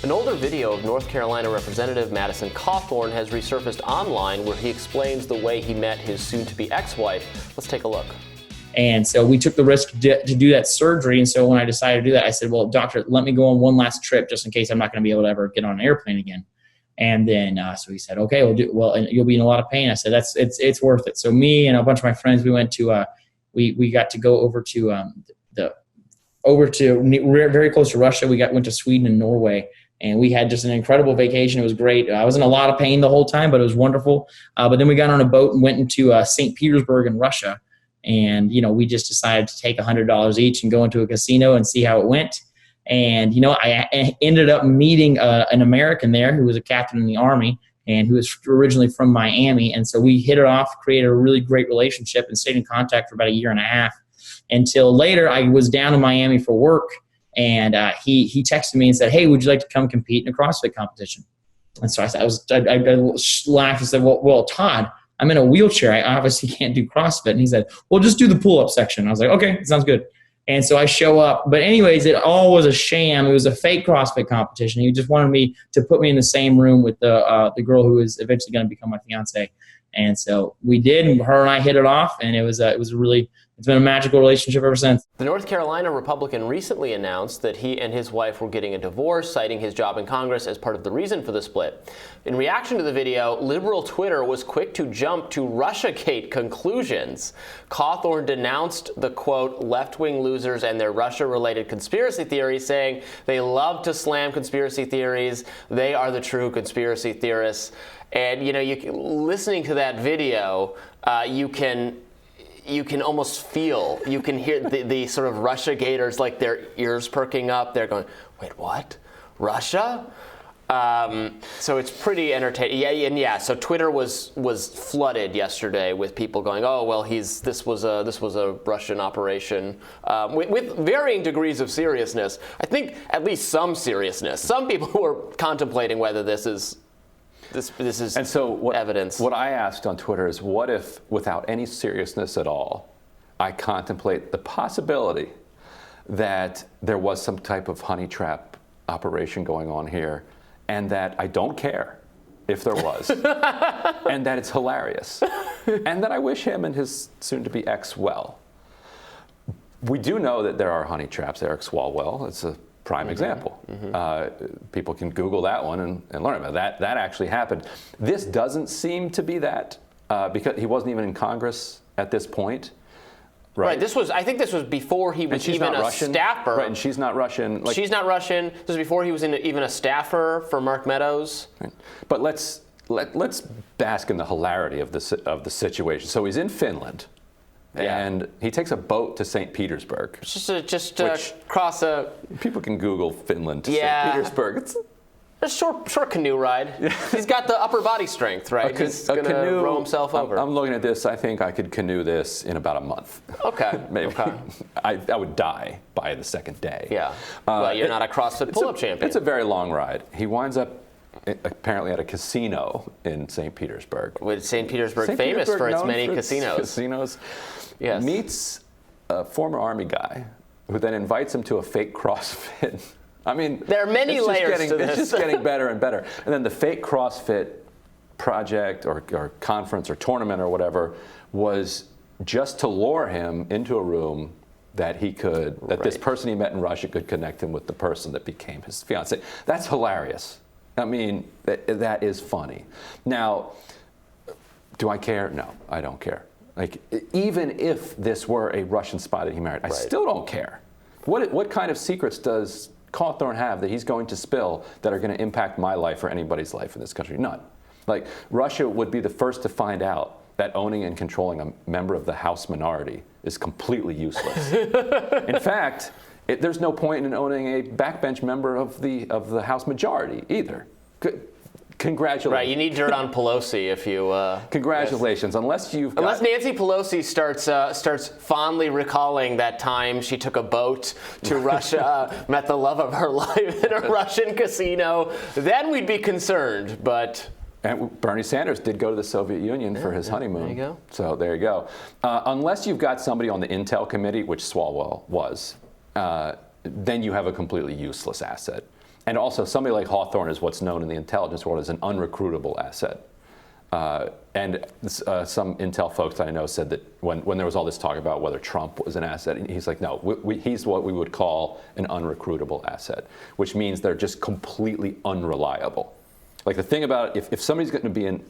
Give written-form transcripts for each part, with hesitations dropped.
An older video of North Carolina Representative Madison Cawthorn has resurfaced online where he explains the way he met his soon-to-be ex-wife. Let's take a look. And so we took the risk to do that surgery. And so when I decided to do that, I said, well, doctor, let me go on one last trip just in case I'm not going to be able to ever get on an airplane again. And then so he said, okay, and you'll be in a lot of pain. I said, it's worth it. So me and a bunch of my friends, we went to, we got to go over to very close to Russia. Went to Sweden and Norway. And we had just an incredible vacation. It was great. I was in a lot of pain the whole time, but it was wonderful. But then we got on a boat and went into St. Petersburg in Russia. And, we just decided to take $100 each and go into a casino and see how it went. And, I ended up meeting an American there who was a captain in the Army and who was originally from Miami. And so we hit it off, created a really great relationship, and stayed in contact for about a year and a half until later I was down in Miami for work. And he texted me and said, hey, would you like to come compete in a CrossFit competition? And so I laughed and said, well, Todd, I'm in a wheelchair. I obviously can't do CrossFit. And he said, well, just do the pull-up section. I was like, okay, sounds good. And so I show up. But anyways, it all was a sham. It was a fake CrossFit competition. He just wanted me to put me in the same room with the girl who is eventually going to become my fiance. And so we did, and her and I hit it off, and it's been a magical relationship ever since. The North Carolina Republican recently announced that he and his wife were getting a divorce, citing his job in Congress as part of the reason for the split. In reaction to the video, liberal Twitter was quick to jump to Russiagate conclusions. Cawthorn denounced the, quote, left-wing losers and their Russia-related conspiracy theories, saying they love to slam conspiracy theories. They are the true conspiracy theorists. And, listening to that video, you can almost feel, you can hear the sort of Russiagators, like their ears perking up. They're going, wait, what? Russia? So it's pretty entertaining. Yeah. So Twitter was flooded yesterday with people going, oh, well, this was a Russian operation, with varying degrees of seriousness. I think at least some seriousness. Some people were contemplating whether this is and so evidence. What I asked on Twitter is, what if, without any seriousness at all, I contemplate the possibility that there was some type of honey trap operation going on here, and that I don't care if there was, and that it's hilarious, and that I wish him and his soon-to-be ex well. We do know that there are honey traps. Eric Swalwell, it's a prime example. People can Google that one and learn about that. That actually happened. This doesn't seem to be that, because he wasn't even in Congress at this point. Right. I think this was before he was even a staffer. Right, and she's not Russian. She's not Russian. This was before he was even a staffer for Mark Meadows. Right. But let's bask in the hilarity of the situation. So he's in Finland. Yeah. And he takes a boat to St. Petersburg. Just cross a... People can Google Finland to St. Petersburg. It's a short canoe ride. Yeah. He's got the upper body strength, right? He's going to row himself over. I'm looking at this. I think I could canoe this in about a month. Okay. Maybe. Okay. I would die by the second day. Yeah. Well, you're not a CrossFit pull-up champion. It's a very long ride. He winds up apparently at a casino in St. Petersburg. With St. Petersburg famous for its many casinos. Yes. Meets a former Army guy who then invites him to a fake CrossFit. I mean, there are many layers to this. It's just getting better and better. And then the fake CrossFit project or conference or tournament or whatever was just to lure him into a room that this person he met in Russia could connect him with the person that became his fiance. That's hilarious. I mean, that is funny. Now, do I care? No, I don't care. Like, even if this were a Russian spy that he married, I still don't care. What kind of secrets does Cawthorn have that he's going to spill that are going to impact my life or anybody's life in this country? None. Like, Russia would be the first to find out that owning and controlling a member of the House minority is completely useless. In fact, there's no point in owning a backbench member of the House majority either. Congratulations. Right, you need dirt on Pelosi if you... Congratulations, unless Nancy Pelosi starts fondly recalling that time she took a boat to Russia, met the love of her life in a Russian casino, then we'd be concerned, but... And Bernie Sanders did go to the Soviet Union for his honeymoon. There you go. So there you go. Unless you've got somebody on the Intel committee, which Swalwell was, then you have a completely useless asset. And also, somebody like Cawthorn is what's known in the intelligence world as an unrecruitable asset. And some intel folks that I know said that when there was all this talk about whether Trump was an asset, he's like, no, he's what we would call an unrecruitable asset, which means they're just completely unreliable. Like the thing about it, if somebody's going to be an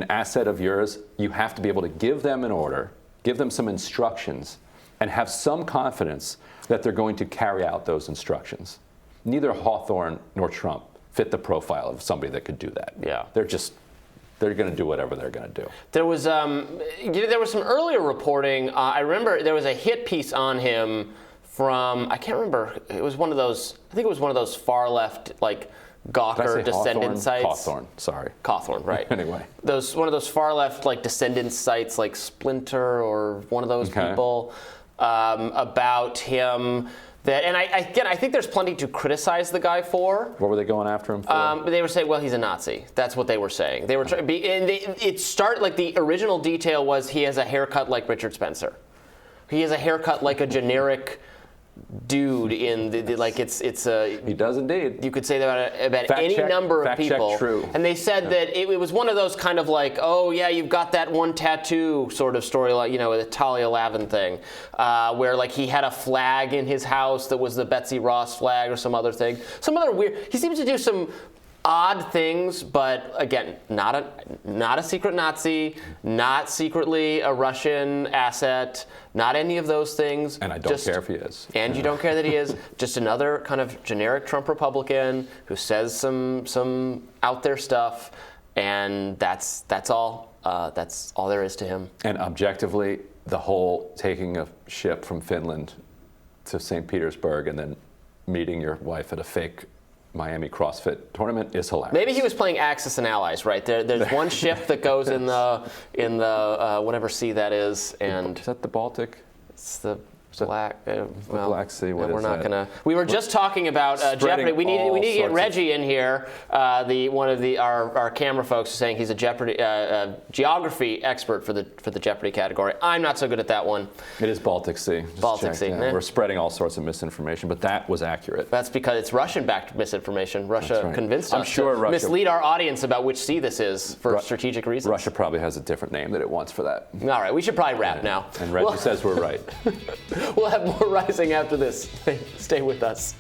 asset of yours, you have to be able to give them an order, give them some instructions, and have some confidence that they're going to carry out those instructions. Neither Cawthorn nor Trump fit the profile of somebody that could do that. Yeah. They're going to do whatever they're going to do. There was some earlier reporting. I remember there was a hit piece on him from, I can't remember. It was one of those. I think it was one of those far left, like Gawker descendant sites. Cawthorn, sorry. Cawthorn, right? Anyway, one of those far left, like descendant sites, like Splinter or one of those people, about him. And I think there's plenty to criticize the guy for. What were they going after him for? They were saying, well, he's a Nazi. That's what they were saying. They were the original detail was he has a haircut like Richard Spencer. He has a haircut like a generic dude in He does indeed. You could say that about any number of people. Check true. And they said that it was one of those kind of like, oh yeah, you've got that one tattoo sort of story, like, you know, the Talia Lavin thing, where like he had a flag in his house that was the Betsy Ross flag or some other thing. Some other weird. He seems to do some odd things, but again, not a secret Nazi, not secretly a Russian asset, not any of those things. And I don't care if he is. And you don't care that he is. Just another kind of generic Trump Republican who says some out there stuff, and that's all. That's all there is to him. And objectively, the whole taking a ship from Finland to St. Petersburg and then meeting your wife at a fake Miami CrossFit tournament is hilarious. Maybe he was playing Axis and Allies, right? There's one ship that goes in the whatever sea that is, and is that the Baltic? It's the Black. Black Sea. What we're is not that? gonna. We were just talking about Jeopardy. We need to get Reggie in here. Our camera folks are saying he's a Jeopardy geography expert for the Jeopardy category. I'm not so good at that one. It is Baltic Sea. Just Baltic check. Sea. Yeah. We're spreading all sorts of misinformation, but that was accurate. That's because it's Russian-backed misinformation. Russia convinced I'm us sure to Russia mislead our audience about which sea this is for strategic reasons. Russia probably has a different name that it wants for that. All right, we should probably wrap now. And Reggie says we're right. We'll have more Rising after this. Stay with us.